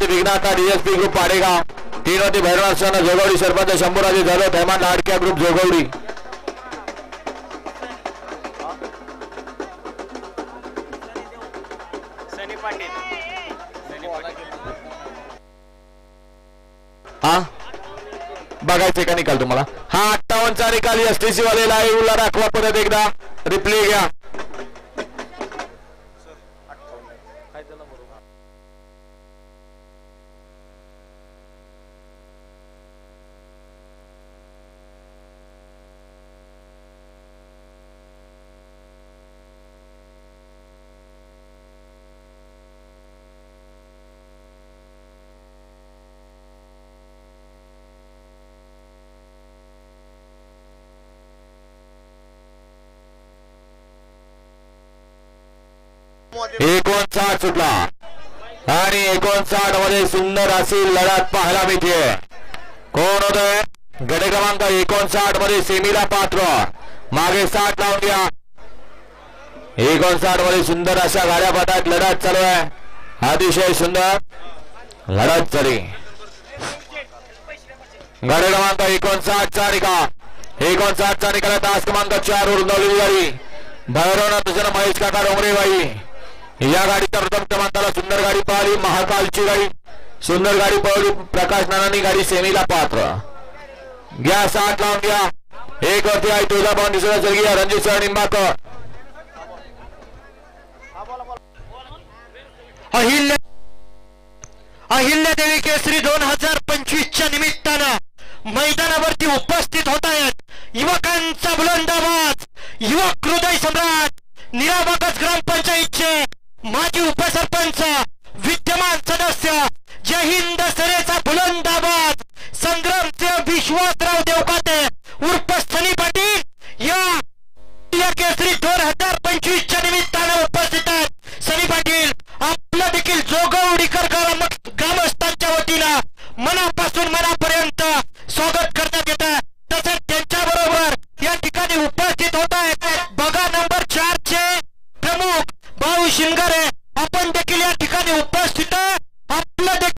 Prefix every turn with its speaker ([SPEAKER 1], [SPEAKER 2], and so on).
[SPEAKER 1] वरती विघ्नाता DSP group Padegaon, 3 वरती भैरवनाथ जोगवडी सरपंच शंभूराजे झालो थैमान लाडक्या ग्रुप जोगवडी। हा बघायचे का निकाल तुम्हाला? हा 58 चा निकाल एसटीसी वाले लाईव्हला दाखवा परत एकदा रिप्ले घ्या। एकोणसाठ सुटला आणि 59 मध्ये सुंदर अशी लढत पाहायला मिळते। कोण होतोय? गट क्रमांक 59 मध्ये सेमीला पात्र, मागे 60 लावून घ्या। 59 मध्ये सुंदर अशा गाड्या पाठात लढत चालू आहे, अतिशय सुंदर लढत झाली। गट क्रमांक 59 चा निकाल, 59 चा निकाल तास क्रमांक 4 वर नवलेली गाडी भैरवनाथ महेश काका डोंगरेबाई या गाडीच्या प्रथम क्रमांकाला सुंदर गाडी पळाली, महाकालची गाडी सुंदर गाडी पळवली, प्रकाश नानांनी गाडी सेमीला पात्र। घ्या 60 लावून घ्या। एक वरती आहे तुळजाभवानी दिसत चल गया रणजित सर निंबाकर।
[SPEAKER 2] अहिल्या देवी केसरी 2025 च्या निमित्तानं मैदानावरती उपस्थित होत आहेत युवकांचा बुलंद आवाज, युवक हृदय सम्राट निराबागस ग्रामपंचायतचे माजी उपसरपंच, विद्यमान सदस्य